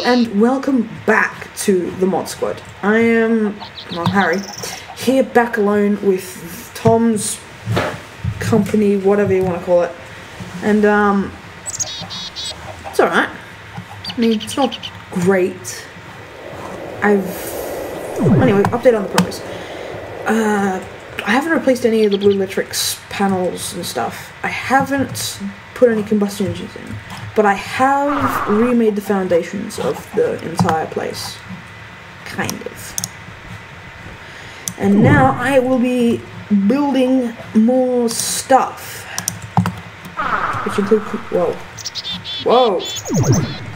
and welcome back to the Mod Squad. I am, well, Harry, here back alone with Tom's company, whatever you want to call it. And, it's alright. I mean, it's not great. Anyway, update on the progress. I haven't replaced any of the Blue Electrics panels and stuff. I haven't put any combustion engines in, but I have remade the foundations of the entire place. Kind of. And now I will be building more stuff. Which include... Whoa. Whoa! I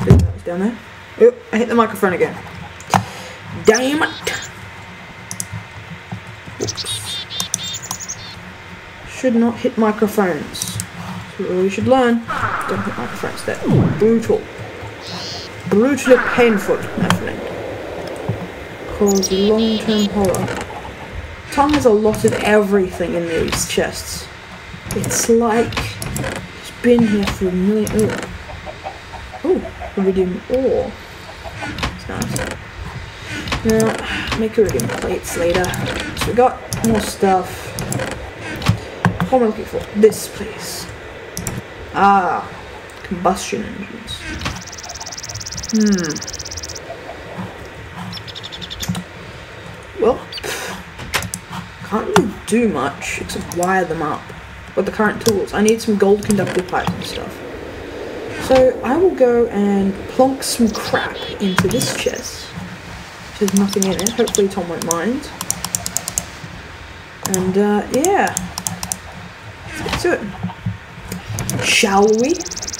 think that was down there. Oh, I hit the microphone again. Damn it! Oops. Should not hit microphones. That's what we should learn. Don't hit microphones. They're brutal. Brutally painful, my friend. Cause long-term horror. Tom has a lot of everything in these chests. It's like he's been here for a million... Oh, iridium ore. That's nice. Now, make iridium plates later. So we got more stuff. What am I looking for? This, please. Ah, combustion engines. Well, can't really do much except wire them up with the current tools. I need some gold conductive pipes and stuff. So I will go and plonk some crap into this chest. There's nothing in it. Hopefully Tom won't mind. And yeah, let's get to it. Shall we?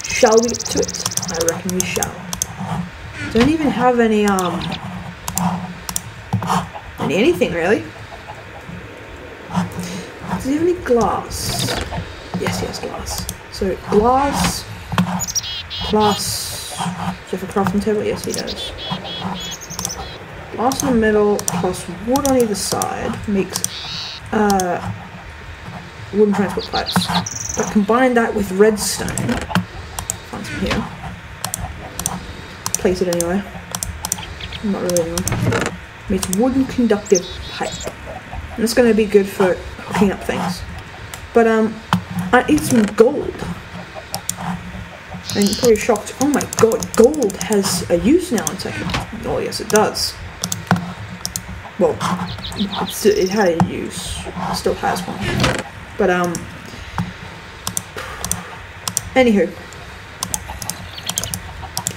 Shall we get to it? I reckon we shall. Don't even have any anything really. Does he have any glass? Yes, he has glass. So glass plus. Does he have a crafting table? Yes, he does. Glass in the middle plus wood on either side makes wooden transport pipes. But combine that with redstone. Find some here. Place it anyway. Not really anyway. Makes wooden conductive pipe. And it's going to be good for hooking up things. But I need some gold. And you're probably shocked. Oh my god, gold has a use now in Tekkit. Oh yes, it does. Well, it had a use. It still has one. But, anywho.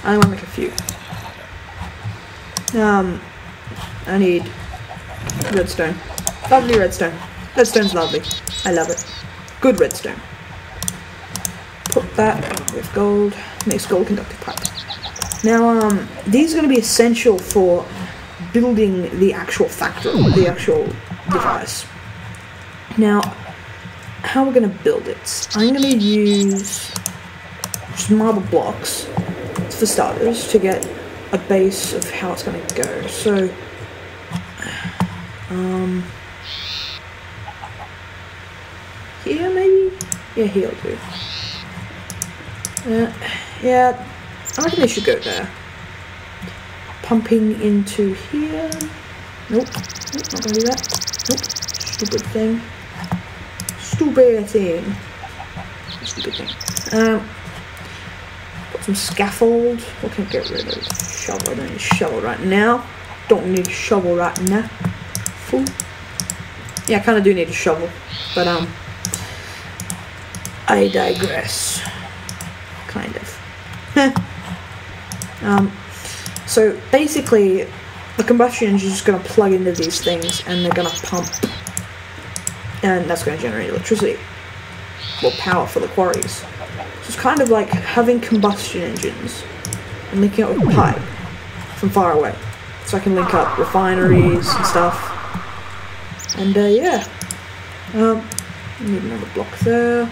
I want to make a few. I need redstone. Lovely redstone. Redstone's lovely. I love it. Good redstone. Put that with gold. Makes gold conductive pipe. Now, these are going to be essential for building the actual factory, the actual device. Now, how we're going to build it? I'm going to use just marble blocks for starters to get a base of how it's going to go. So, here maybe? Yeah, here'll do. Yeah, I reckon they should go there. Pumping into here. Nope, not gonna do that. Nope, stupid thing. Stupid thing. Stupid thing. Got some scaffold. What can I get rid of? Shovel. I don't need a shovel right now. Don't need a shovel right now. Fool. Yeah, I kind of do need a shovel, but I digress. Kind of. So basically, the combustion engine is just going to plug into these things, and they're going to pump, and that's going to generate electricity, well, power for the quarries. So it's kind of like having combustion engines and linking up with a pipe from far away, so I can link up refineries and stuff. And yeah, need another block there,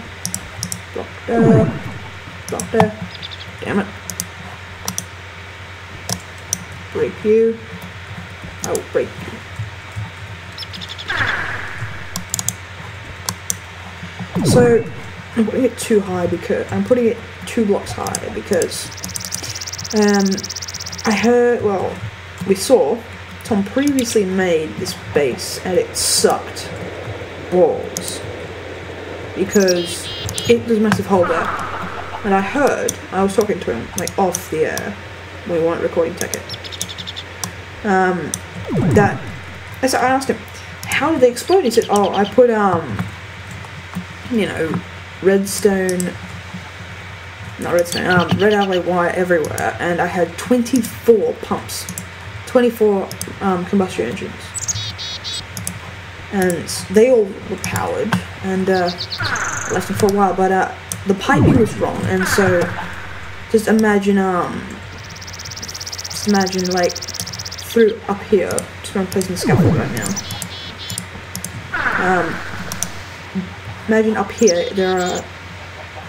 block there, block there. Damn it. Break you. I will break you. So, I'm putting it too high because I'm putting it 2 blocks high because I heard, well, we saw Tom previously made this base and it sucked balls because there's a massive hole there. And I was talking to him, like, off the air, we weren't recording Tekkit, I asked him, how did they explode? He said, oh, I put, red alloy wire everywhere, and I had 24 pumps, 24 combustion engines, and they all were powered, and lasted for a while, but the piping was wrong, and so just imagine like through up here, just I'm placing the scaffold right now. Imagine up here there are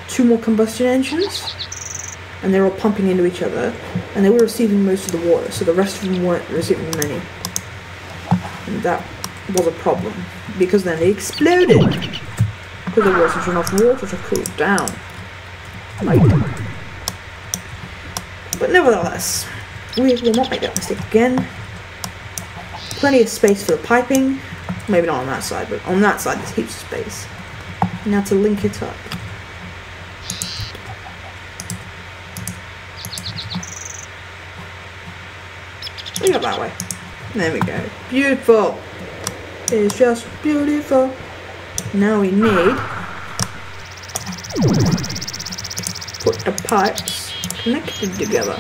2 more combustion engines, and they're all pumping into each other, and they were receiving most of the water, so the rest of them weren't receiving many. And that was a problem, because then they exploded, because there wasn't enough water to cool down. Right. But nevertheless, we will not make that mistake again. Plenty of space for the piping, maybe not on that side, but on that side there's heaps of space. Now to link it up. We go that way. There we go. Beautiful. It's just beautiful. Now we need put the pipes connected together.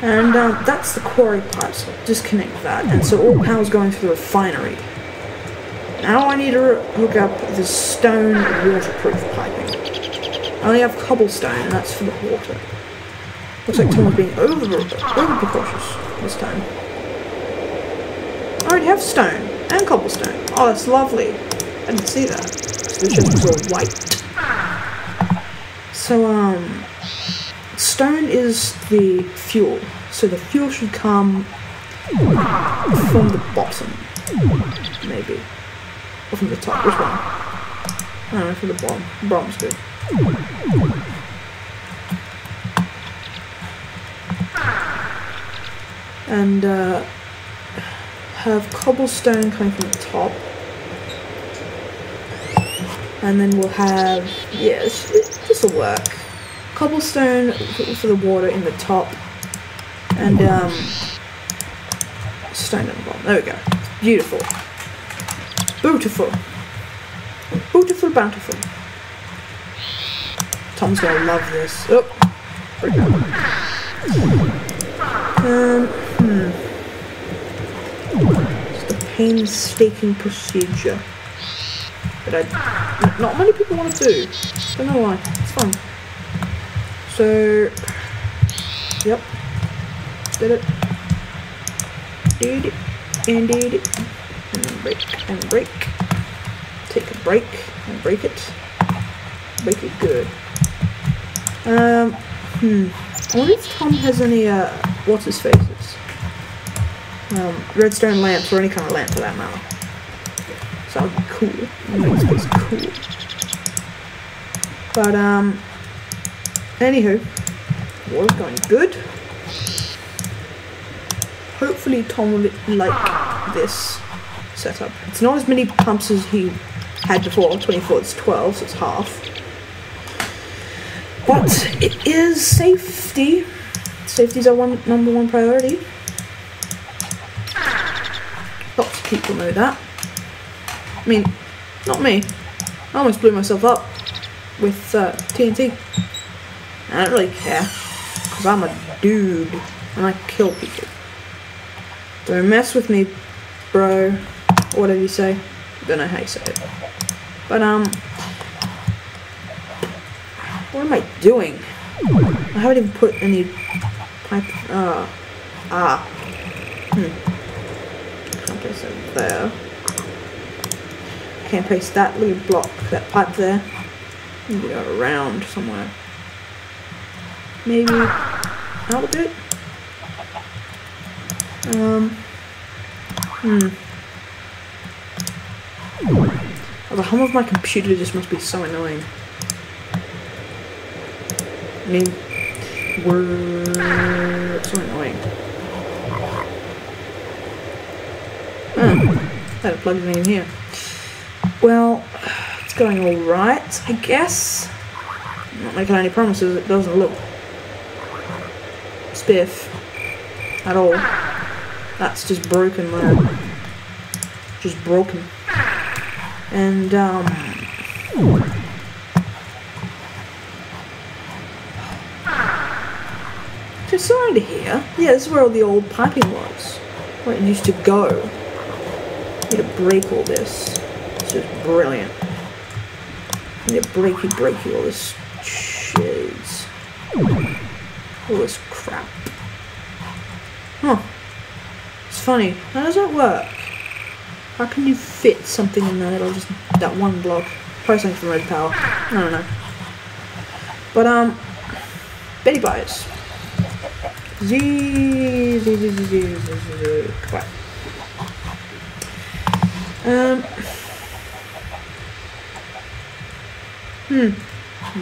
And that's the quarry pipes. So disconnect that. And so all power's going through the refinery. Now I need to hook up the stone waterproof piping. I only have cobblestone, and that's for the water. Looks like someone's being over precautious this time. I already have stone and cobblestone. Oh, that's lovely. I didn't see that. So the ship was all white. So, stone is the fuel. So the fuel should come from the bottom. Maybe. Or from the top. Which one? I don't know, from the bottom. The bottom's good. And, have cobblestone coming from the top, and then we'll have, yes, this will work. Cobblestone for the water in the top, and stone at the bottom. There we go. Beautiful. Beautiful. Beautiful, bountiful. Tom's gonna love this. Oh, just a painstaking procedure that not many people want to do. Don't know why. It's fun. So, yep, did it. Did it. And did it. And then break and break. Take a break and break it. Break it good. I wonder if Tom has any what's his faces? Redstone lamps, or any kind of lamp for that matter. So that would be cool. Make this place cool. But anywho, water's going good. Hopefully Tom will like this setup. It's not as many pumps as he had before. 24, it's 12, so it's half. But it is safety. Safety's our number one priority. Lots of people know that. I mean, not me. I almost blew myself up with TNT. I don't really care, because I'm a dude and I kill people. Don't mess with me, bro. Or whatever you say. Don't know how you say it. But what am I doing? I haven't even put any pipe. Can't place it there. Can't place that little block, that pipe there. Need to go around somewhere. Maybe out a bit. Oh, the hum of my computer just must be so annoying. I mean, it's so annoying. Had to plug it in here. Well, it's going alright, I guess. I'm not making any promises, it doesn't look spiff at all. That's just broken there. Just broken. And, so sorry to hear. Yeah, this is where all the old piping was. Where it used to go. Need to break all this. It's just brilliant. Need to breaky all this shiz. All this crap. Huh. It's funny. How does that work? How can you fit something in there that'll just... that one block? Probably something from red power. I don't know. But, Betty Byers. Quiet.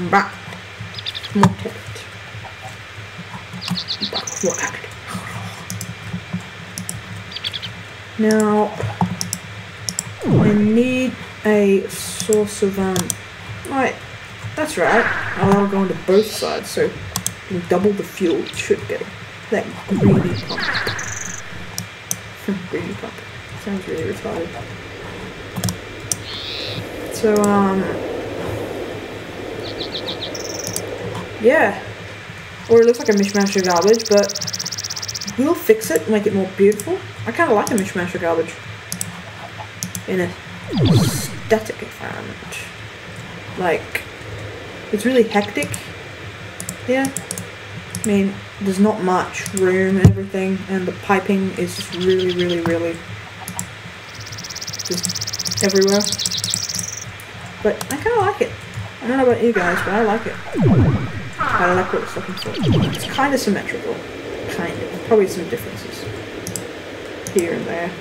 Back. More Tekkit. Back. More Tekkit. Now, I need a source of, right, that's right, I'll go into both sides, so you can double the fuel, it should get that greedy pump. Greedy pump. Sounds really retarded. So, yeah. Or it looks like a mishmash of garbage, but we'll fix it and make it more beautiful. I kind of like a mishmash of garbage in a static environment. Like, it's really hectic here. I mean, there's not much room and everything, and the piping is just really just everywhere. But I kind of like it. I don't know about you guys, but I like it. I like what it's looking for. It's kind of symmetrical. Kind of. Probably some differences here and there.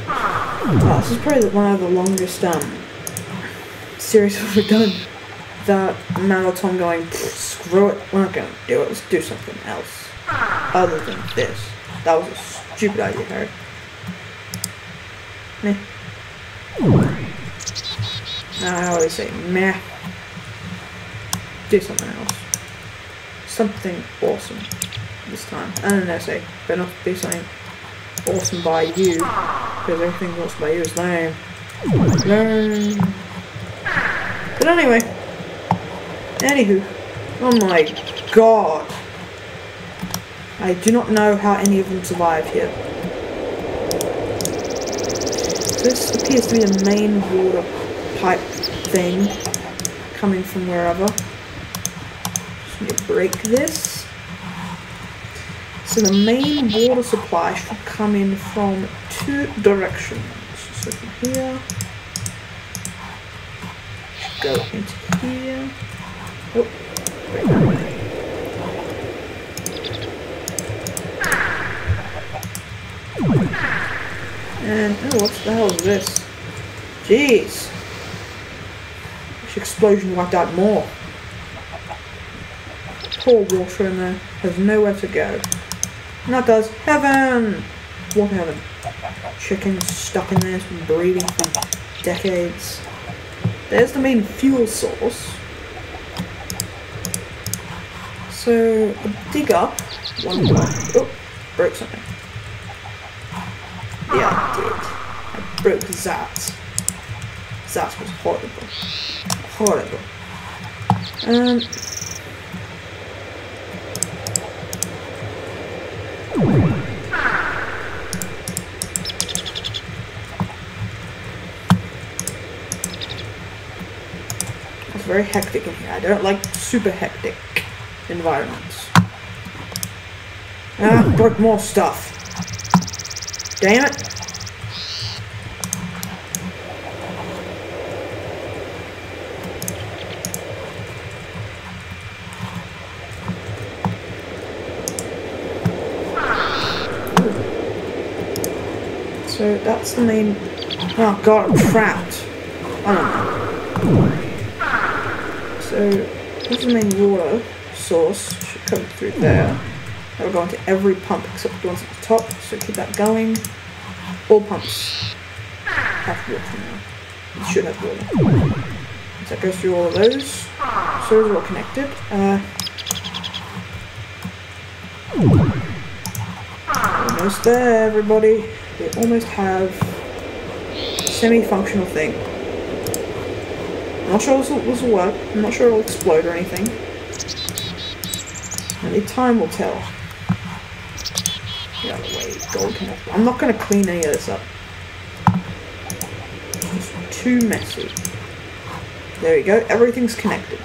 Oh, this is probably one of the longest series we've ever done. The amount of time going, screw it, we're not going to do it, let's do something else. Other than this. That was a stupid idea, Harry. Meh. I always say meh. Do something else. Something awesome this time. And an essay, but not be something awesome by you, because everything awesome by you is lame. Lame. But anyway, anywho, oh my god, I do not know how any of them survived here. This appears to be the main water pipe thing coming from wherever. Just need to break this. So the main water supply should come in from two directions. So from here, go into here. Oh, break that way. And oh, what the hell is this? Jeez, this explosion wiped out more. Poor water in there has nowhere to go. And that does heaven! Water heaven. Chickens stuck in there, it's been breeding for decades. There's the main fuel source. So, I'll dig up one block. Oh, broke something. Yeah, I did. I broke that. That was horrible. Horrible. It's very hectic in here. I don't like super hectic environments. Ah, broke more stuff. Damn it. So that's the main... Oh god, I'm trapped. I don't know. So, this is the main water source. Should come through there. That'll go into every pump except the ones at the top, so keep that going. All pumps have water now. It should have water. So that goes through all of those. So those are all connected. Almost there, everybody. We almost have a semi-functional thing. I'm not sure this will work. I'm not sure it'll explode or anything. Only time will tell. Get out of the way, gold connector. I'm not going to clean any of this up. It's too messy. There we go. Everything's connected.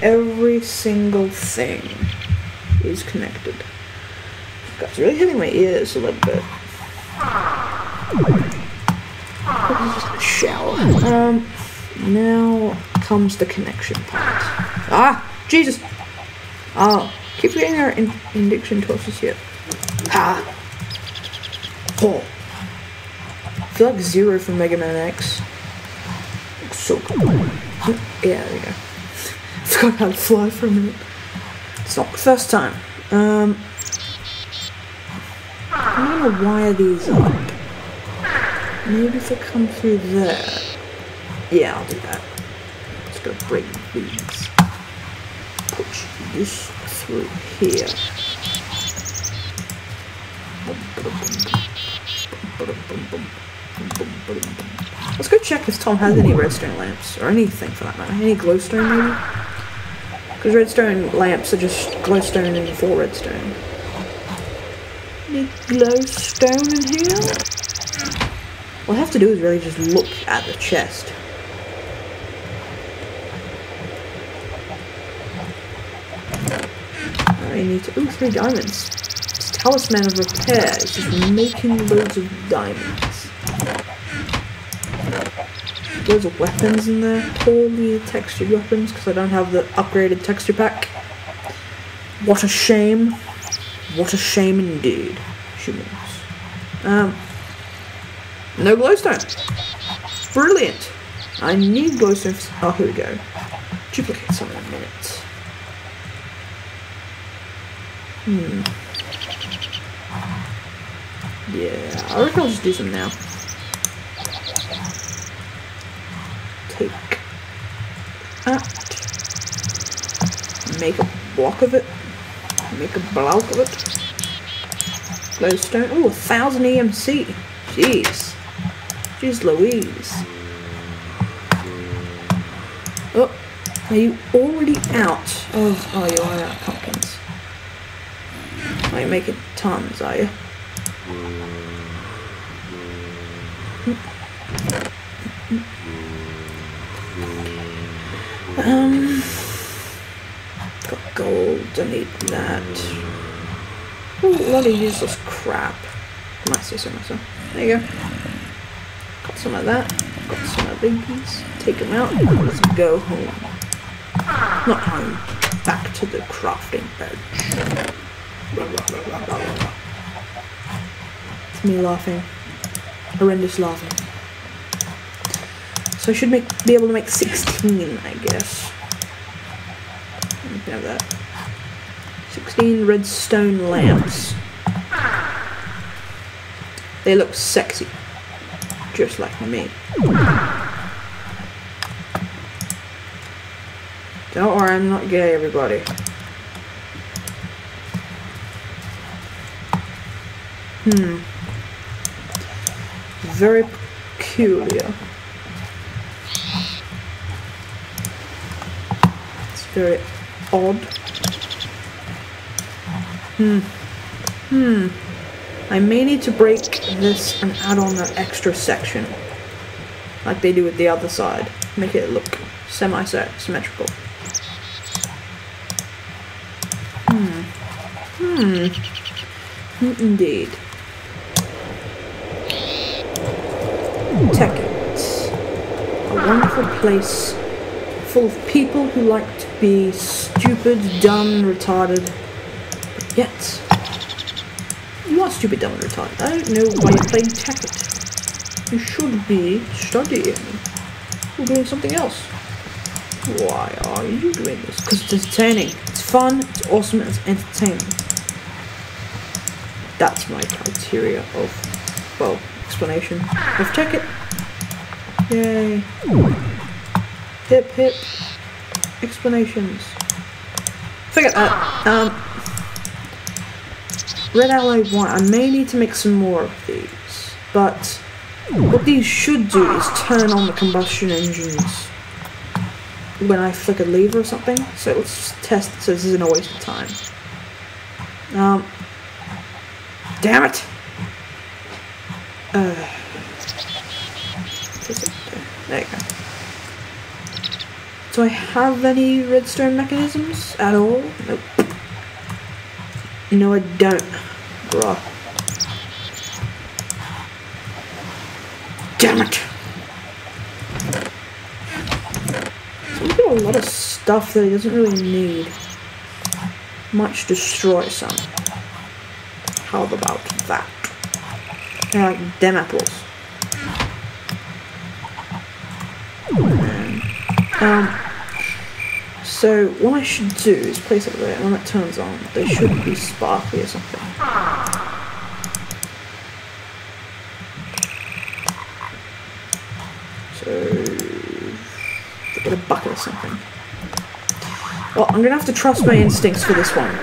Every single thing is connected. It's really hitting my ears a little bit. Just a shower. Now comes the connection part. Ah! Jesus! Oh, keep getting our indiction torches here. Ah! Oh! I feel like Zero from Mega Man X. Looks so cool. Yeah, there we go. Forgot how to fly for a minute. It's not the first time. I'm gonna wire these up. Maybe if I come through there. Yeah, I'll do that. Just gonna break these. Push this through here. Let's go check if Tom has any redstone lamps, or anything for that matter. Any glowstone maybe? Because redstone lamps are just glowstone and 4 redstone. Any glowstone in here? What I have to do is really just look at the chest. I need to. Ooh, 3 diamonds. It's Talisman of Repair. It's just making loads of diamonds. Loads of weapons in there. Poorly textured weapons because I don't have the upgraded texture pack. What a shame. What a shame indeed. Humans. No glowstone. Brilliant. I need glowstone. Oh, here we go. Duplicate some in a minute. Yeah, I reckon I'll just do some now. Take that. Make a block of it. Make a block of it. Glowstone. Oh, 1000 EMC. Jeez. Jeez Louise. Oh, are you already out? Oh, you are out of pumpkins. Oh, you're making tons, are you? Got gold, I need that. Oh, a lot of useless crap. I might say so myself. There you go. Got some of that. Got some of these. Take them out. Let's go home. Not home. Back to the crafting bench. It's me laughing. Horrendous laughing. So I should be able to make 16, I guess. You can have that. 16 redstone lamps. They look sexy. Just like me. Don't worry, I'm not gay, everybody. Very peculiar. It's very odd. I may need to break this and add on an extra section. Like they do with the other side. Make it look semi-symmetrical. Indeed. Tekkit. A wonderful place full of people who like to be stupid, dumb, retarded. But yet, you are stupid, dumb, and retarded. I don't know why you're playing Tekkit. You should be studying or doing something else. Why are you doing this? Because it's entertaining. It's fun, it's awesome, and it's entertaining. That's my criteria of, well, explanation of Tekkit. Yay. Hip hip. Explanations. Forget that. Red alloy 1. I may need to make some more of these, but what these should do is turn on the combustion engines when I flick a lever or something. So let's just test it so this isn't a waste of time. Damn it! There you go. Do I have any redstone mechanisms at all? Nope. No, I don't. Bruh. Damn it! So we've got a lot of stuff that he doesn't really need. Might destroy some. How about that? I like them apples. So what I should do is place it there, and when it turns on, they should be sparkly or something. So get a bucket or something. Well, I'm gonna have to trust my instincts for this one.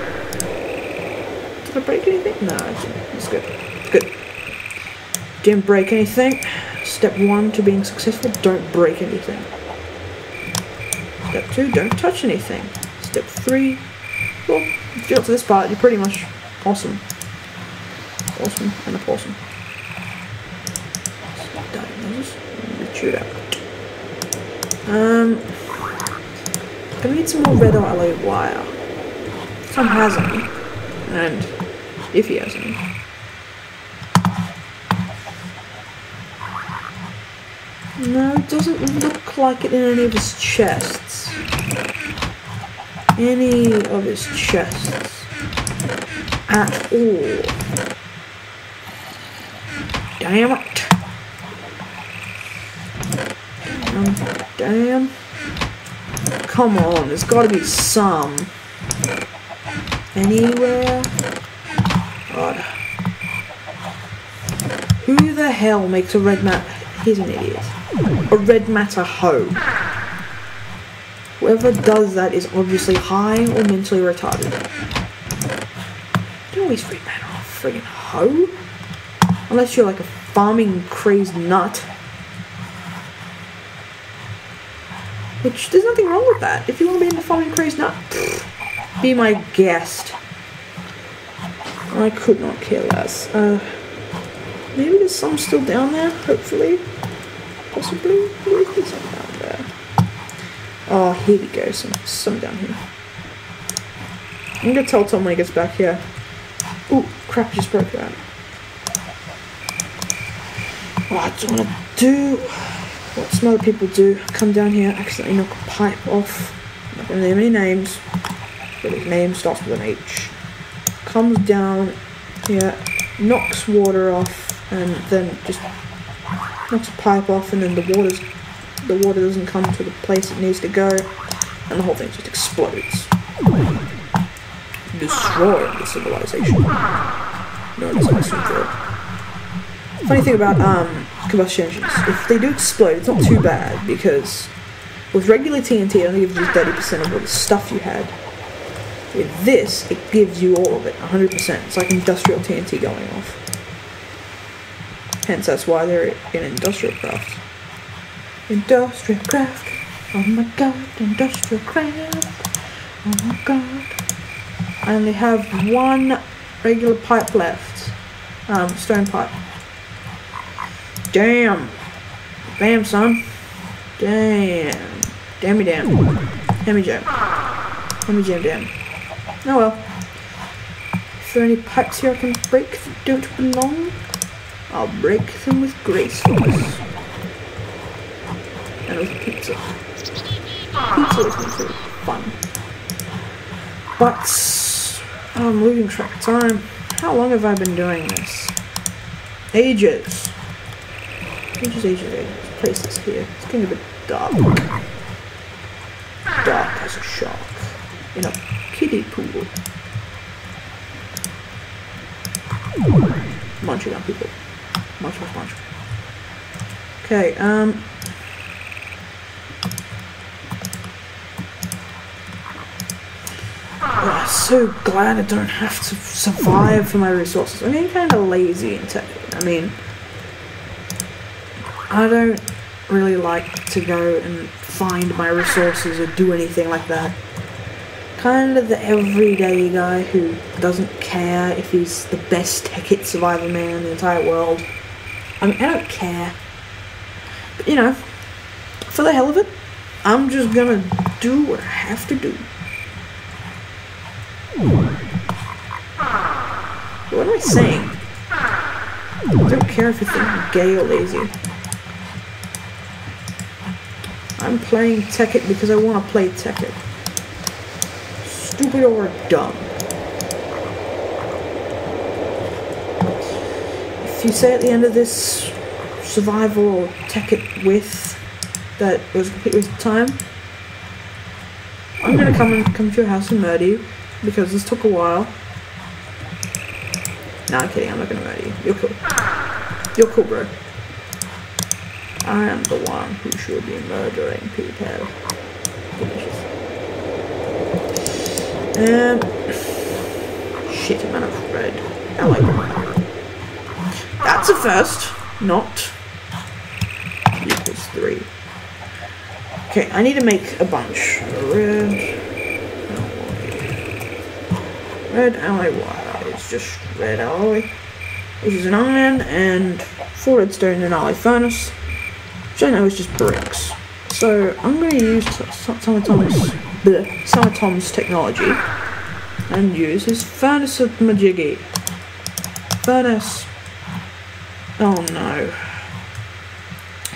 Did I break anything? No, I didn't. That's good. Good. Didn't break anything. Step 1 to being successful, don't break anything. Step 2, don't touch anything. Step 3, well, if you got to this part, you're pretty much awesome. Awesome and a possum. Diagnose. Shoot out. Gonna need some more red alloy wire. Tom has any. And if he has any. No, it doesn't look like it in any of his chests. Any of his chests. At all. Damn it. Damn. Come on, there's gotta be some. Anywhere? God. Who the hell makes a red mat? He's an idiot. A red matter hoe. Whoever does that is obviously high or mentally retarded. Don't always read matter off friggin' hoe. Unless you're like a farming crazed nut. Which, there's nothing wrong with that. If you want to be in the farming crazed nut, be my guest. I could not care less. Maybe there's some still down there, hopefully. Possibly. There's some down there. Oh, here we go. Some down here. I'm gonna tell Tom when he gets back here. Ooh, crap, just broke that. What I don't want to do, what some other people do, come down here, accidentally knock a pipe off. I'm not gonna name any names, but his name starts with an H. Comes down here, knocks water off, and then just knocks a pipe off, and then the water doesn't come to the place it needs to go, and the whole thing just explodes. Destroying the civilization. No, it's awesome good. Funny thing about combustion engines, if they do explode, it's not too bad, because with regular TNT it only gives you 30% of all the stuff you had. With this, it gives you all of it, 100%. It's like industrial TNT going off. Hence, that's why they're in industrial craft. Industrial craft. Oh my god, industrial craft. Oh my god. I only have one regular pipe left. Stone pipe. Damn. Bam, son. Damn. Dammy damn. Hemmy jam. Hemmy jam damn. Oh well. If there are any pipes here I can break that don't belong, I'll break them with gracefulness. And with pizza. Pizza is meant to be fun. But I'm losing track of time. How long have I been doing this? Ages. Ages. Let's place this here. It's getting a bit dark. Dark as a shark. In a kiddie pool. Munching on people. Munch. Okay, I'm so glad I don't have to survive for my resources. I'm getting kind of lazy in Tekkit. I mean, I don't really like to go and find my resources or do anything like that. Kind of the everyday guy who doesn't care if he's the best Tekkit survivor man in the entire world. I mean, I don't care. But, you know, for the hell of it, I'm just gonna do what I have to do. What am I saying? I don't care if you think I'm gay or lazy. I'm playing Tekkit because I want to play Tekkit. Stupid or dumb. If you say at the end of this survival or Tekkit with that it was a complete waste of time, I'm gonna come to your house and murder you because this took a while. Nah, I'm kidding, I'm not gonna murder you. You're cool. You're cool, bro. I am the one who should be murdering people. Delicious. Shit amount of red. I like it. That's a first. Not. Equals 3. Okay, I need to make a bunch. Red alloy wire is just red alloy, which is an iron, and 4 redstone in an alloy furnace, which I know is just bricks. So I'm going to use some of Tom's technology and use his furnace of majiggy. Furnace. Oh no.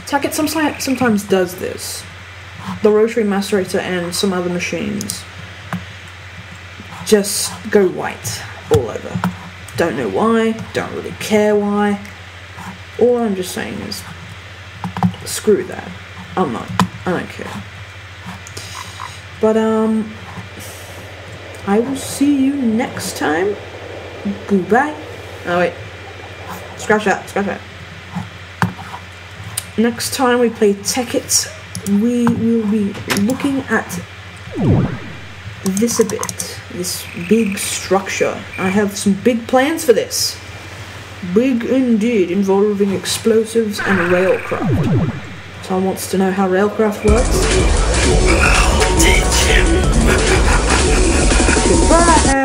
Tekkit sometimes does this. The rotary macerator and some other machines just go white all over. Don't know why, don't really care why. All I'm just saying is, screw that. I don't care. But, I will see you next time. Goodbye. Oh wait. Scratch that. Next time we play Tekkit, we will be looking at this a bit. This big structure. I have some big plans for this. Big indeed, involving explosives and railcraft. Tom wants to know how railcraft works. Goodbye!